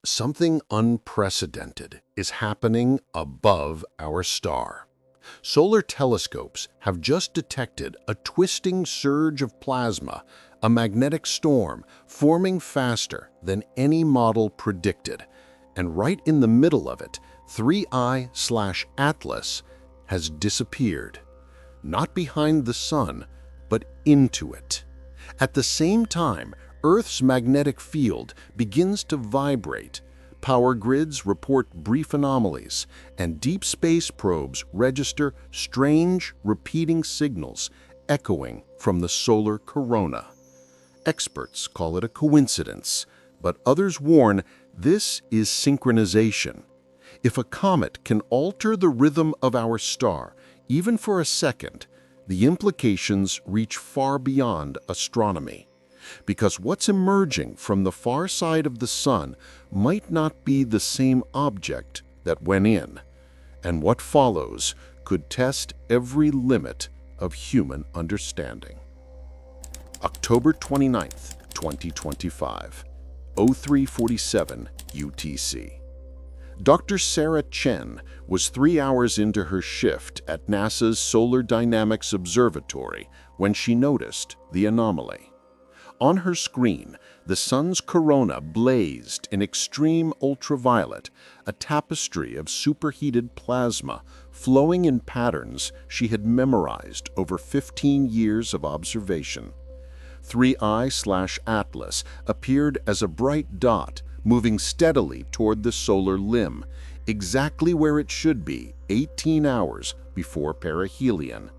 Something unprecedented is happening above our star. Solar telescopes have just detected a twisting surge of plasma, a magnetic storm forming faster than any model predicted. And right in the middle of it, 3I/Atlas has disappeared. Not behind the sun, but into it. At the same time, Earth's magnetic field begins to vibrate. Power grids report brief anomalies, and deep space probes register strange, repeating signals echoing from the solar corona. Experts call it a coincidence, but others warn this is synchronization. If a comet can alter the rhythm of our star, even for a second, the implications reach far beyond astronomy. Because what's emerging from the far side of the sun might not be the same object that went in, and what follows could test every limit of human understanding. October 29th, 2025, 0347 UTC. Dr. Sarah Chen was 3 hours into her shift at NASA's Solar Dynamics Observatory when she noticed the anomaly. On her screen, the sun's corona blazed in extreme ultraviolet, a tapestry of superheated plasma flowing in patterns she had memorized over 15 years of observation. 3I/Atlas appeared as a bright dot moving steadily toward the solar limb, exactly where it should be 18 hours before perihelion.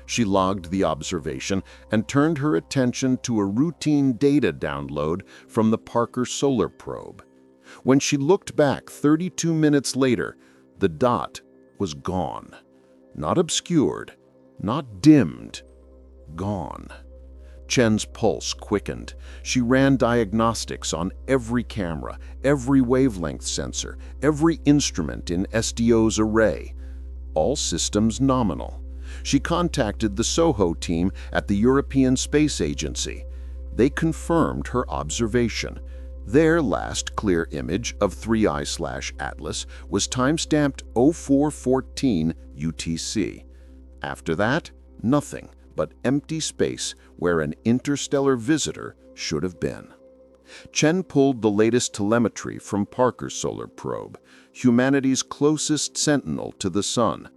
She logged the observation and turned her attention to a routine data download from the Parker Solar Probe. When she looked back 32 minutes later, the dot was gone. Not obscured, not dimmed, gone. Chen's pulse quickened. She ran diagnostics on every camera, every wavelength sensor, every instrument in SDO's array. All systems nominal. She contacted the SOHO team at the European Space Agency. They confirmed her observation. Their last clear image of 3I/Atlas was timestamped 0414 UTC. After that, nothing but empty space where an interstellar visitor should have been. Chen pulled the latest telemetry from Parker's Solar Probe, humanity's closest sentinel to the sun.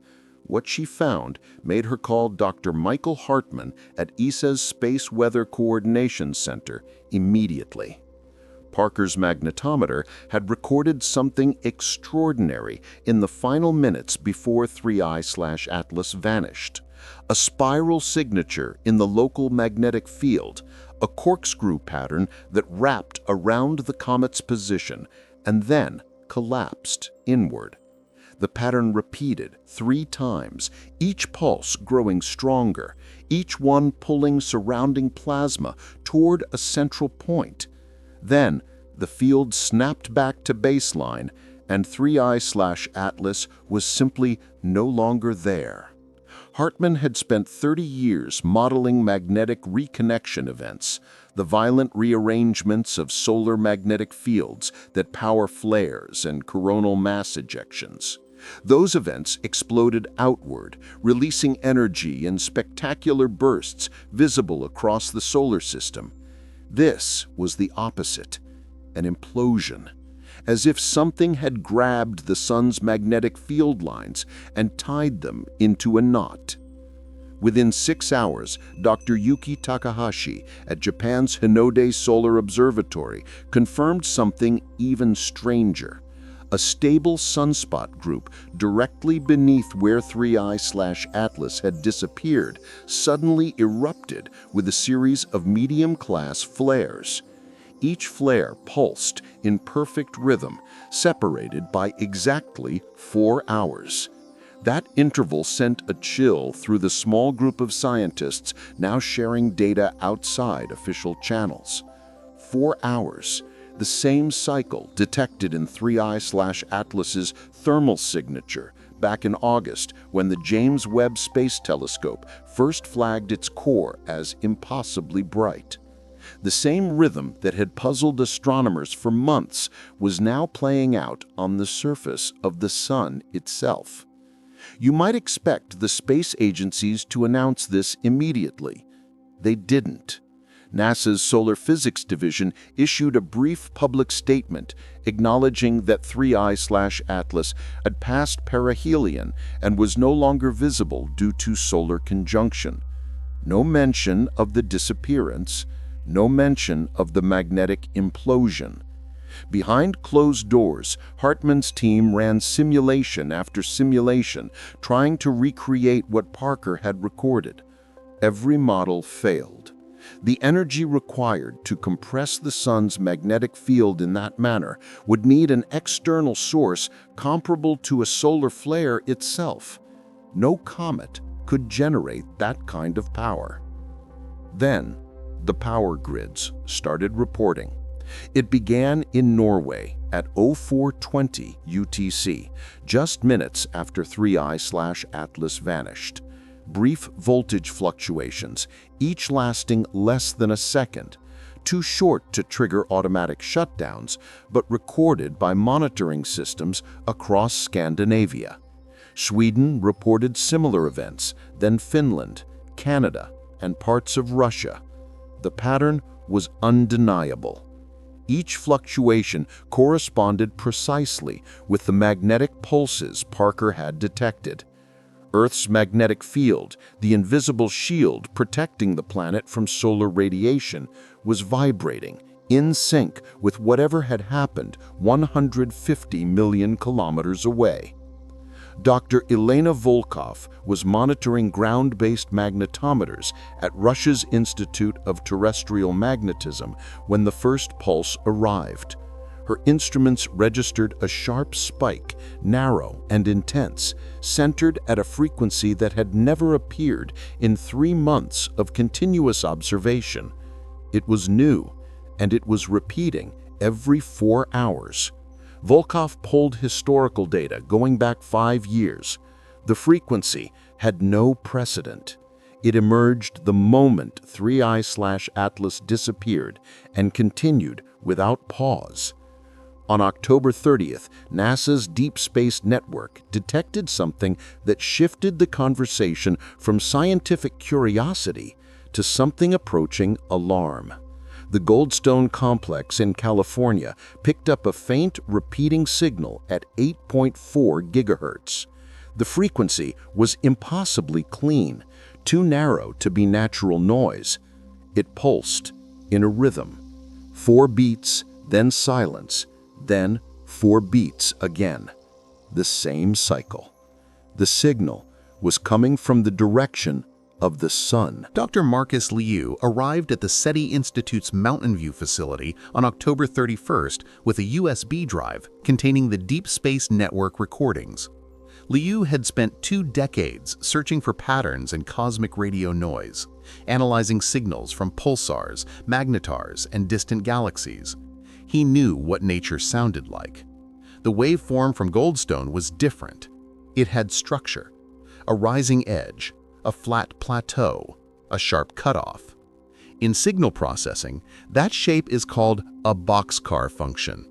What she found made her call Dr. Michael Hartmann at ESA's Space Weather Coordination Center immediately. Parker's magnetometer had recorded something extraordinary in the final minutes before 3I/Atlas vanished. A spiral signature in the local magnetic field, a corkscrew pattern that wrapped around the comet's position and then collapsed inward. The pattern repeated 3 times, each pulse growing stronger, each one pulling surrounding plasma toward a central point. Then, the field snapped back to baseline, and 3I/Atlas was simply no longer there. Hartmann had spent 30 years modeling magnetic reconnection events, the violent rearrangements of solar magnetic fields that power flares and coronal mass ejections. Those events exploded outward, releasing energy in spectacular bursts visible across the solar system. This was the opposite, an implosion, as if something had grabbed the sun's magnetic field lines and tied them into a knot. Within 6 hours, Dr. Yuki Takahashi at Japan's Hinode Solar Observatory confirmed something even stranger. A stable sunspot group directly beneath where 3I/Atlas had disappeared suddenly erupted with a series of medium-class flares. Each flare pulsed in perfect rhythm, separated by exactly 4 hours. That interval sent a chill through the small group of scientists now sharing data outside official channels. 4 hours. The same cycle detected in 3I/Atlas's thermal signature back in August when the James Webb Space Telescope first flagged its core as impossibly bright. The same rhythm that had puzzled astronomers for months was now playing out on the surface of the Sun itself. You might expect the space agencies to announce this immediately. They didn't. NASA's Solar Physics Division issued a brief public statement acknowledging that 3I/Atlas had passed perihelion and was no longer visible due to solar conjunction. No mention of the disappearance, no mention of the magnetic implosion. Behind closed doors, Hartmann's team ran simulation after simulation, trying to recreate what Parker had recorded. Every model failed. The energy required to compress the Sun's magnetic field in that manner would need an external source comparable to a solar flare itself. No comet could generate that kind of power. Then, the power grids started reporting. It began in Norway at 0420 UTC, just minutes after 3I/Atlas vanished. Brief voltage fluctuations, each lasting less than a second, too short to trigger automatic shutdowns, but recorded by monitoring systems across Scandinavia. Sweden reported similar events, then Finland, Canada, and parts of Russia. The pattern was undeniable. Each fluctuation corresponded precisely with the magnetic pulses Parker had detected. Earth's magnetic field, the invisible shield protecting the planet from solar radiation, was vibrating, in sync with whatever had happened 150 million kilometers away. Dr. Elena Volkov was monitoring ground-based magnetometers at Russia's Institute of Terrestrial Magnetism when the first pulse arrived. Her instruments registered a sharp spike, narrow and intense, centered at a frequency that had never appeared in 3 months of continuous observation. It was new, and it was repeating every 4 hours. Volkov pulled historical data going back 5 years. The frequency had no precedent. It emerged the moment 3I/Atlas disappeared and continued without pause. On October 30th, NASA's Deep Space Network detected something that shifted the conversation from scientific curiosity to something approaching alarm. The Goldstone complex in California picked up a faint, repeating signal at 8.4 gigahertz. The frequency was impossibly clean, too narrow to be natural noise. It pulsed in a rhythm. 4 beats, then silence, then 4 beats again. The same cycle. The signal was coming from the direction of the Sun. Dr. Marcus Liu arrived at the SETI Institute's Mountain View facility on October 31st with a USB drive containing the Deep Space Network recordings. Liu had spent 2 decades searching for patterns in cosmic radio noise, analyzing signals from pulsars, magnetars, and distant galaxies. He knew what nature sounded like. The waveform from Goldstone was different. It had structure, a rising edge, a flat plateau, a sharp cutoff. In signal processing, that shape is called a boxcar function,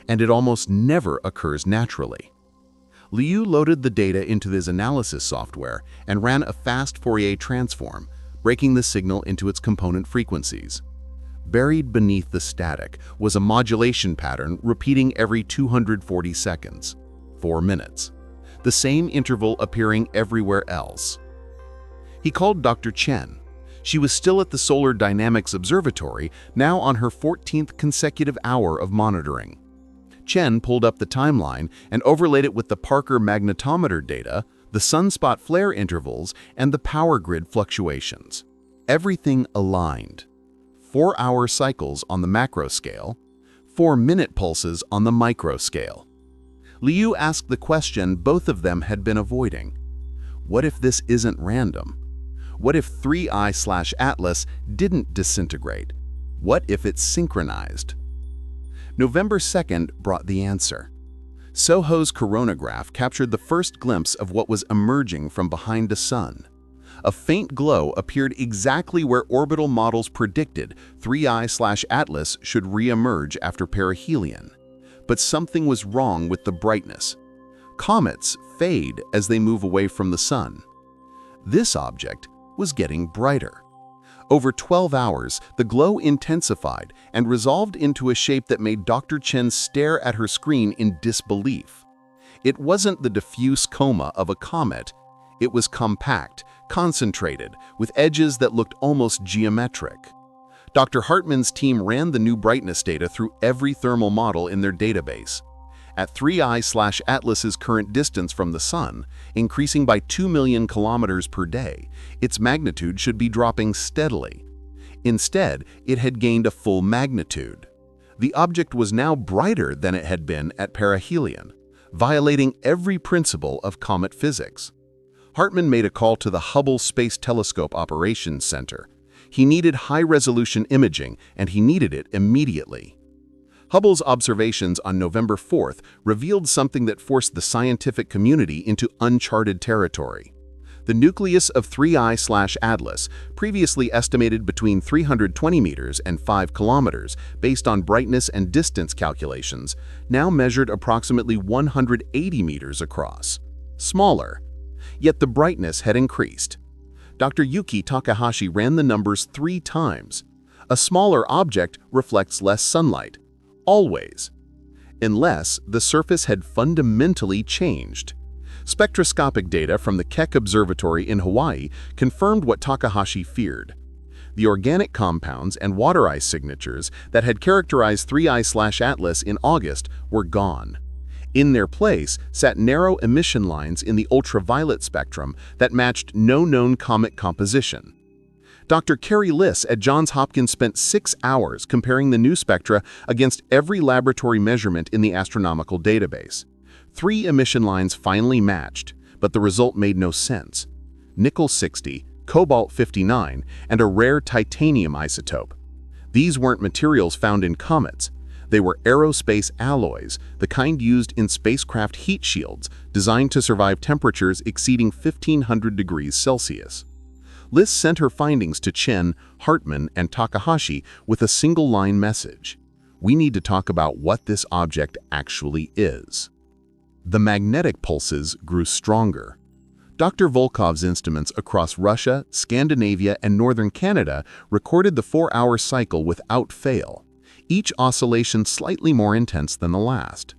and it almost never occurs naturally. Liu loaded the data into his analysis software and ran a fast Fourier transform, breaking the signal into its component frequencies. Buried beneath the static was a modulation pattern repeating every 240 seconds, 4 minutes, the same interval appearing everywhere else. He called Dr. Chen. She was still at the Solar Dynamics Observatory, now on her 14th consecutive hour of monitoring. Chen pulled up the timeline and overlaid it with the Parker magnetometer data, the sunspot flare intervals, and the power grid fluctuations. Everything aligned. 4-hour cycles on the macro scale, 4-minute pulses on the micro scale. Liu asked the question both of them had been avoiding. What if this isn't random? What if 3I/Atlas didn't disintegrate? What if it's synchronized? November 2nd brought the answer. SOHO's coronagraph captured the first glimpse of what was emerging from behind the Sun. A faint glow appeared exactly where orbital models predicted 3I/Atlas should re-emerge after perihelion. But something was wrong with the brightness. Comets fade as they move away from the sun. This object was getting brighter. Over 12 hours, the glow intensified and resolved into a shape that made Dr. Chen stare at her screen in disbelief. It wasn't the diffuse coma of a comet. It was compact, concentrated, with edges that looked almost geometric. Dr. Hartman's team ran the new brightness data through every thermal model in their database. At 3I/Atlas's current distance from the Sun, increasing by 2 million kilometers per day, its magnitude should be dropping steadily. Instead, it had gained a full magnitude. The object was now brighter than it had been at perihelion, violating every principle of comet physics. Hartman made a call to the Hubble Space Telescope Operations Center. He needed high-resolution imaging, and he needed it immediately. Hubble's observations on November 4th revealed something that forced the scientific community into uncharted territory. The nucleus of 3I/Atlas, previously estimated between 320 meters and 5 kilometers based on brightness and distance calculations, now measured approximately 180 meters across. Smaller. Yet the brightness had increased. Dr. Yuki Takahashi ran the numbers 3 times. A smaller object reflects less sunlight. Always. Unless the surface had fundamentally changed. Spectroscopic data from the Keck Observatory in Hawaii confirmed what Takahashi feared. The organic compounds and water ice signatures that had characterized 3I/Atlas in August were gone. In their place sat narrow emission lines in the ultraviolet spectrum that matched no known comet composition. Dr. Carrie Liss at Johns Hopkins spent 6 hours comparing the new spectra against every laboratory measurement in the astronomical database. 3 emission lines finally matched, but the result made no sense. Nickel 60, cobalt 59, and a rare titanium isotope. These weren't materials found in comets. They were aerospace alloys, the kind used in spacecraft heat shields designed to survive temperatures exceeding 1500 degrees Celsius. Liss sent her findings to Chen, Hartman, and Takahashi with a single-line message. We need to talk about what this object actually is. The magnetic pulses grew stronger. Dr. Volkov's instruments across Russia, Scandinavia, and northern Canada recorded the 4-hour cycle without fail, each oscillation slightly more intense than the last.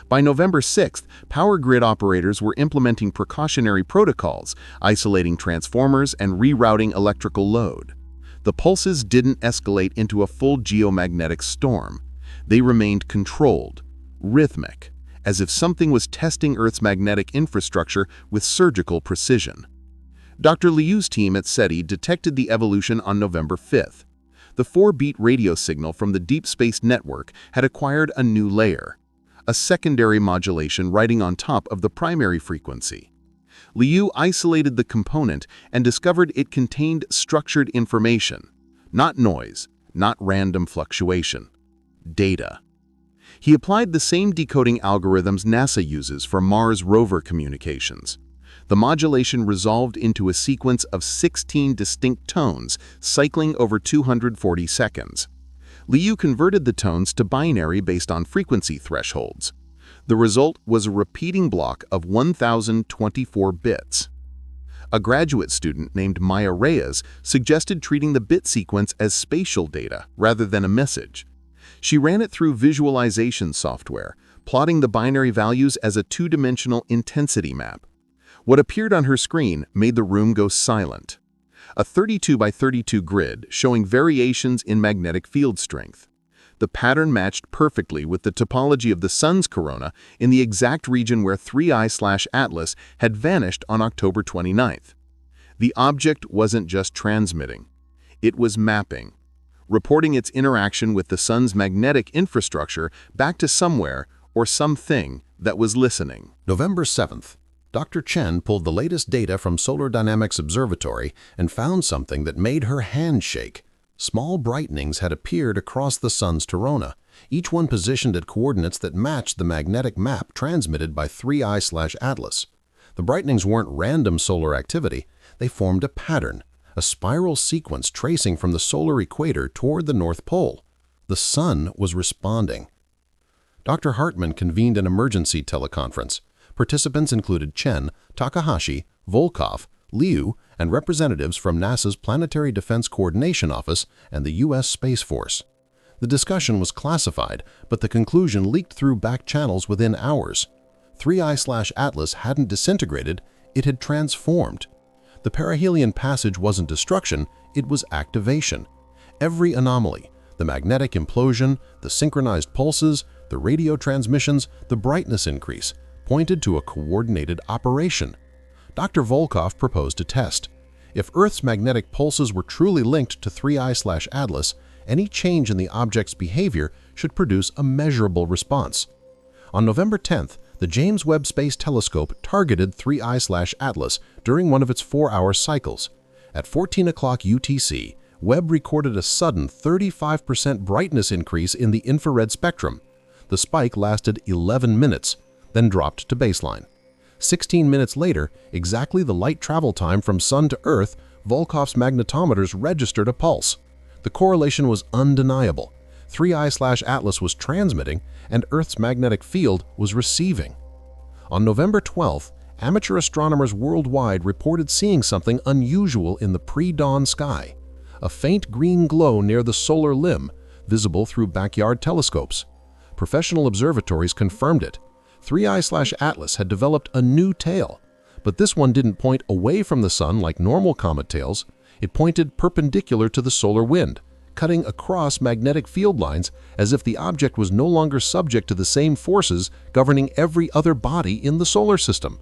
By November 6th, power grid operators were implementing precautionary protocols, isolating transformers and rerouting electrical load. The pulses didn't escalate into a full geomagnetic storm. They remained controlled, rhythmic, as if something was testing Earth's magnetic infrastructure with surgical precision. Dr. Liu's team at SETI detected the evolution on November 5th. The 4-beat radio signal from the Deep Space Network had acquired a new layer, a secondary modulation riding on top of the primary frequency. Liu isolated the component and discovered it contained structured information, not noise, not random fluctuation. Data. He applied the same decoding algorithms NASA uses for Mars rover communications. The modulation resolved into a sequence of 16 distinct tones, cycling over 240 seconds. Liu converted the tones to binary based on frequency thresholds. The result was a repeating block of 1024 bits. A graduate student named Maya Reyes suggested treating the bit sequence as spatial data rather than a message. She ran it through visualization software, plotting the binary values as a 2-dimensional intensity map. What appeared on her screen made the room go silent. A 32 by 32 grid showing variations in magnetic field strength. The pattern matched perfectly with the topology of the Sun's corona in the exact region where 3I/Atlas had vanished on October 29th. The object wasn't just transmitting. It was mapping, reporting its interaction with the Sun's magnetic infrastructure back to somewhere or something that was listening. November 7th. Dr. Chen pulled the latest data from Solar Dynamics Observatory and found something that made her hand shake. Small brightenings had appeared across the Sun's corona, each one positioned at coordinates that matched the magnetic map transmitted by 3I/Atlas. The brightenings weren't random solar activity. They formed a pattern, a spiral sequence tracing from the solar equator toward the North Pole. The Sun was responding. Dr. Hartmann convened an emergency teleconference. Participants included Chen, Takahashi, Volkov, Liu, and representatives from NASA's Planetary Defense Coordination Office and the U.S. Space Force. The discussion was classified, but the conclusion leaked through back channels within hours. 3I/Atlas hadn't disintegrated, it had transformed. The perihelion passage wasn't destruction, it was activation. Every anomaly, the magnetic implosion, the synchronized pulses, the radio transmissions, the brightness increase, pointed to a coordinated operation. Dr. Volkov proposed a test. If Earth's magnetic pulses were truly linked to 3I/Atlas, any change in the object's behavior should produce a measurable response. On November 10th, the James Webb Space Telescope targeted 3I/Atlas during one of its 4-hour cycles. At 14 o'clock UTC, Webb recorded a sudden 35% brightness increase in the infrared spectrum. The spike lasted 11 minutes, then dropped to baseline. 16 minutes later, exactly the light travel time from Sun to Earth, Volkov's magnetometers registered a pulse. The correlation was undeniable. 3I/Atlas was transmitting, and Earth's magnetic field was receiving. On November 12th, amateur astronomers worldwide reported seeing something unusual in the pre-dawn sky. A faint green glow near the solar limb, visible through backyard telescopes. Professional observatories confirmed it. 3I/Atlas had developed a new tail, but this one didn't point away from the Sun like normal comet tails. It pointed perpendicular to the solar wind, cutting across magnetic field lines as if the object was no longer subject to the same forces governing every other body in the solar system.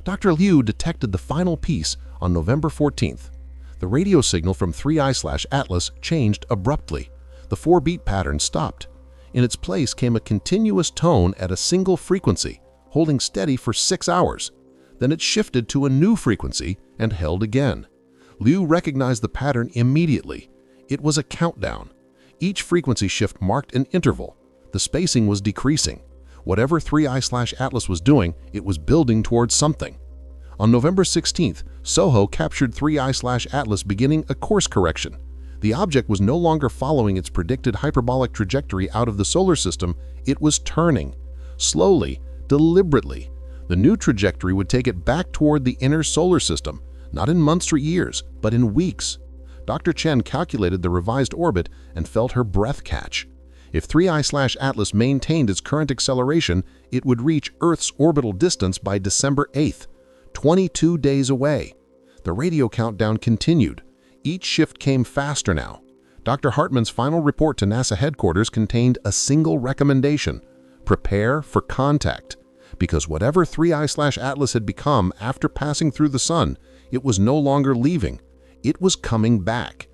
Dr. Liu detected the final piece on November 14th. The radio signal from 3I/Atlas changed abruptly. The 4-beat pattern stopped. In its place came a continuous tone at a single frequency, holding steady for 6 hours. Then it shifted to a new frequency and held again. Liu recognized the pattern immediately. It was a countdown. Each frequency shift marked an interval. The spacing was decreasing. Whatever 3I/Atlas was doing, it was building towards something. On November 16th, SOHO captured 3I/Atlas beginning a course correction. The object was no longer following its predicted hyperbolic trajectory out of the solar system, it was turning. Slowly, deliberately. The new trajectory would take it back toward the inner solar system, not in months or years, but in weeks. Dr. Chen calculated the revised orbit and felt her breath catch. If 3I/Atlas maintained its current acceleration, it would reach Earth's orbital distance by December 8th, 22 days away. The radio countdown continued. Each shift came faster now. Dr. Hartmann's final report to NASA headquarters contained a single recommendation: prepare for contact. Because whatever 3I/Atlas had become after passing through the Sun, it was no longer leaving. It was coming back.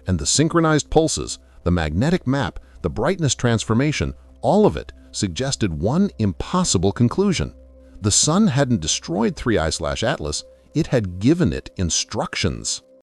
And the synchronized pulses, the magnetic map, the brightness transformation, all of it suggested one impossible conclusion. The Sun hadn't destroyed 3I/Atlas, it had given it instructions.